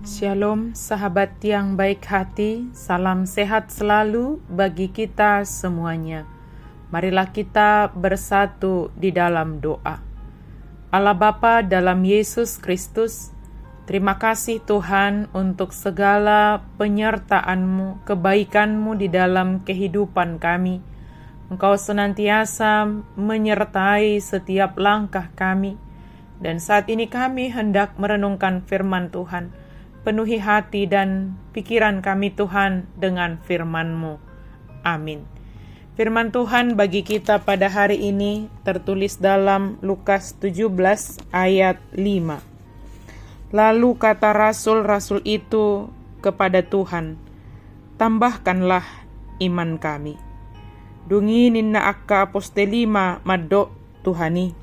Shalom sahabat yang baik hati, salam sehat selalu bagi kita semuanya. Marilah kita bersatu di dalam doa. Allah Bapa dalam Yesus Kristus, terima kasih Tuhan untuk segala penyertaan-Mu, kebaikan-Mu di dalam kehidupan kami. Engkau senantiasa menyertai setiap langkah kami. Dan saat ini kami hendak merenungkan firman Tuhan. Penuhi hati dan pikiran kami Tuhan dengan firman-Mu. Amin. Firman Tuhan bagi kita pada hari ini tertulis dalam Lukas 17 ayat 5. Lalu kata rasul-rasul itu kepada Tuhan, tambahkanlah iman kami. Dunginin na akka apostelima maddo Tuhani,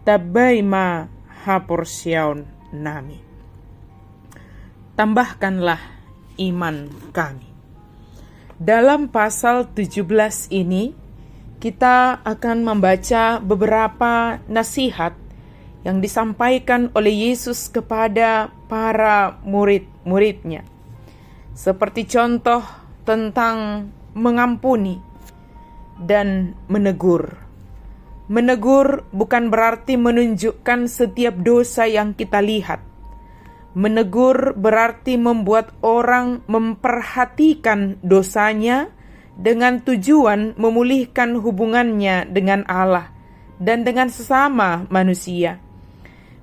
tabay ma haporsyaon nami. Tambahkanlah iman kami. Dalam pasal 17 ini, kita akan membaca beberapa nasihat yang disampaikan oleh Yesus kepada para murid-muridnya. Seperti contoh tentang mengampuni dan menegur. Menegur bukan berarti menunjukkan setiap dosa yang kita lihat. Menegur berarti membuat orang memperhatikan dosanya dengan tujuan memulihkan hubungannya dengan Allah dan dengan sesama manusia.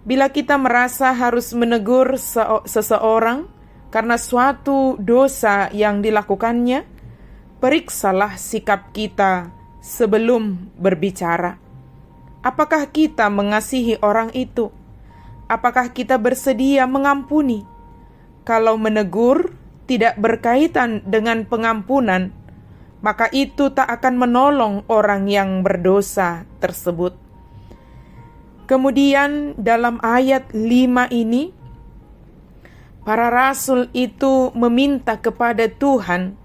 Bila kita merasa harus menegur seseorang karena suatu dosa yang dilakukannya, periksalah sikap kita sebelum berbicara. Apakah kita mengasihi orang itu? Apakah kita bersedia mengampuni? Kalau menegur tidak berkaitan dengan pengampunan, maka itu tak akan menolong orang yang berdosa tersebut. Kemudian dalam ayat 5 ini, para rasul itu meminta kepada Tuhan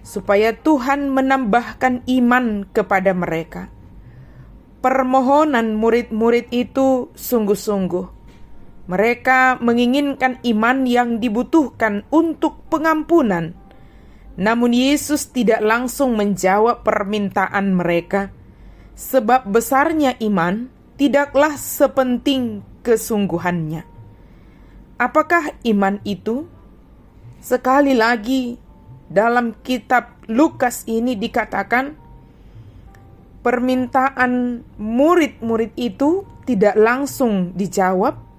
supaya Tuhan menambahkan iman kepada mereka. Permohonan murid-murid itu sungguh-sungguh. Mereka menginginkan iman yang dibutuhkan untuk pengampunan. Namun Yesus tidak langsung menjawab permintaan mereka, sebab besarnya iman tidaklah sepenting kesungguhannya. Apakah iman itu? Sekali lagi, dalam kitab Lukas ini dikatakan, permintaan murid-murid itu tidak langsung dijawab,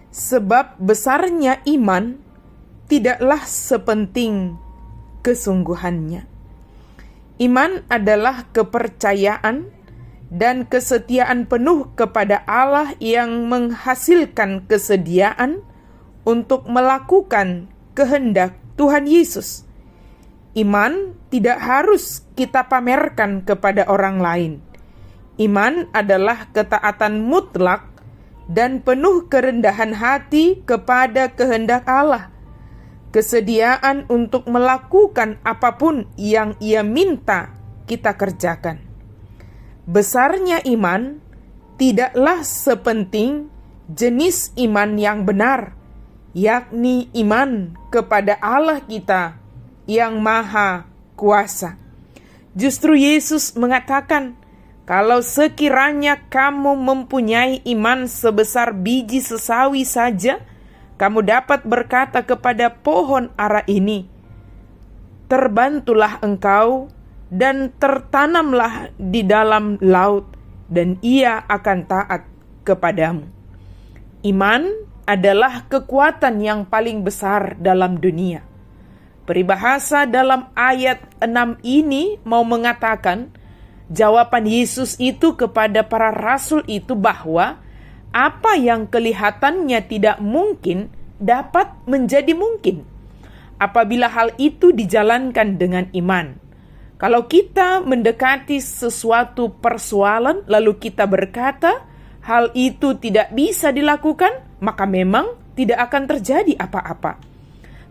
sebab besarnya iman tidaklah sepenting kesungguhannya. Iman adalah kepercayaan dan kesetiaan penuh kepada Allah yang menghasilkan kesediaan untuk melakukan kehendak Tuhan Yesus. Iman tidak harus kita pamerkan kepada orang lain. Iman adalah ketaatan mutlak dan penuh kerendahan hati kepada kehendak Allah. Kesediaan untuk melakukan apapun yang Ia minta kita kerjakan. Besarnya iman tidaklah sepenting jenis iman yang benar, yakni iman kepada Allah kita yang maha kuasa. Justru Yesus mengatakan, kalau sekiranya kamu mempunyai iman sebesar biji sesawi saja, kamu dapat berkata kepada pohon ara ini, terbantulah engkau dan tertanamlah di dalam laut, dan ia akan taat kepadamu. Iman adalah kekuatan yang paling besar dalam dunia. Peribahasa dalam ayat 6 ini mau mengatakan, jawaban Yesus itu kepada para rasul itu bahwa apa yang kelihatannya tidak mungkin dapat menjadi mungkin apabila hal itu dijalankan dengan iman. Kalau kita mendekati sesuatu persoalan lalu kita berkata hal itu tidak bisa dilakukan, maka memang tidak akan terjadi apa-apa.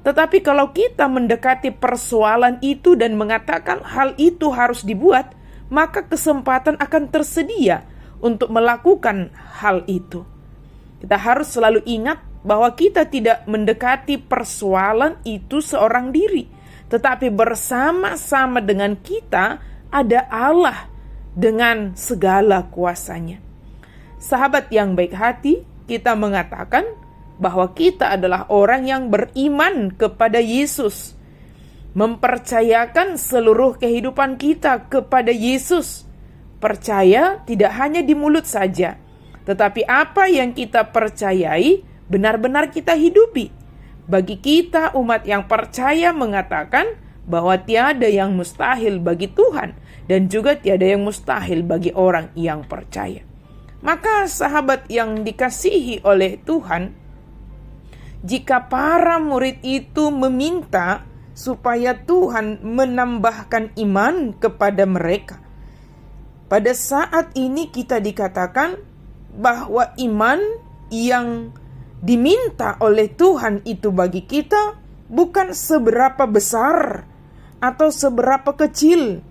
Tetapi kalau kita mendekati persoalan itu dan mengatakan hal itu harus dibuat, maka kesempatan akan tersedia untuk melakukan hal itu. Kita harus selalu ingat bahwa kita tidak mendekati persoalan itu seorang diri, tetapi bersama-sama dengan kita ada Allah dengan segala kuasanya. Sahabat yang baik hati, kita mengatakan bahwa kita adalah orang yang beriman kepada Yesus, mempercayakan seluruh kehidupan kita kepada Yesus. Percaya tidak hanya di mulut saja, tetapi apa yang kita percayai benar-benar kita hidupi. Bagi kita umat yang percaya mengatakan bahwa tiada yang mustahil bagi Tuhan dan juga tiada yang mustahil bagi orang yang percaya. Maka sahabat yang dikasihi oleh Tuhan, jika para murid itu meminta supaya Tuhan menambahkan iman kepada mereka, pada saat ini kita dikatakan bahwa iman yang diminta oleh Tuhan itu bagi kita bukan seberapa besar atau seberapa kecil,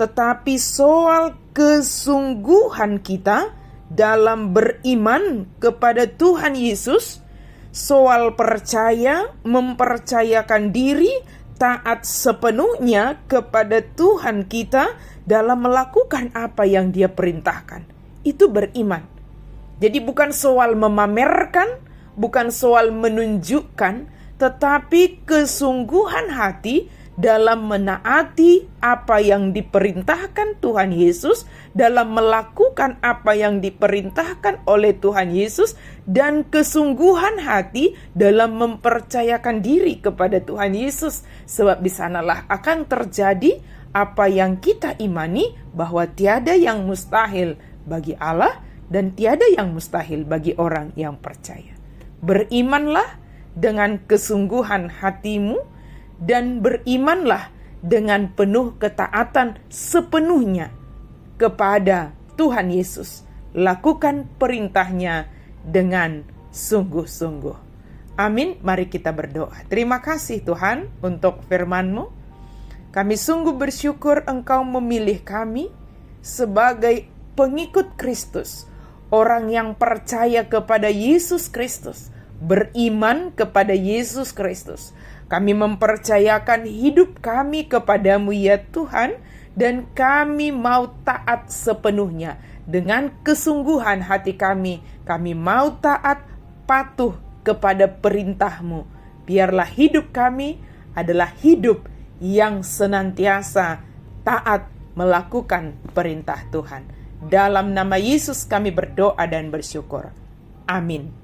tetapi soal kesungguhan kita dalam beriman kepada Tuhan Yesus, soal percaya, mempercayakan diri, taat sepenuhnya kepada Tuhan kita dalam melakukan apa yang Dia perintahkan. Itu beriman. Jadi bukan soal memamerkan, bukan soal menunjukkan, tetapi kesungguhan hati dalam menaati apa yang diperintahkan Tuhan Yesus, dalam melakukan apa yang diperintahkan oleh Tuhan Yesus, dan kesungguhan hati dalam mempercayakan diri kepada Tuhan Yesus. Sebab di sanalah akan terjadi apa yang kita imani, bahwa tiada yang mustahil bagi Allah dan tiada yang mustahil bagi orang yang percaya. Berimanlah dengan kesungguhan hatimu, dan berimanlah dengan penuh ketaatan sepenuhnya kepada Tuhan Yesus. Lakukan perintahnya dengan sungguh-sungguh. Amin. Mari kita berdoa. Terima kasih Tuhan untuk firman-Mu. Kami sungguh bersyukur Engkau memilih kami sebagai pengikut Kristus, orang yang percaya kepada Yesus Kristus, beriman kepada Yesus Kristus. Kami mempercayakan hidup kami kepadamu ya Tuhan, dan kami mau taat sepenuhnya. Dengan kesungguhan hati kami mau taat, patuh kepada perintah-Mu. Biarlah hidup kami adalah hidup yang senantiasa taat melakukan perintah Tuhan. Dalam nama Yesus kami berdoa dan bersyukur. Amin.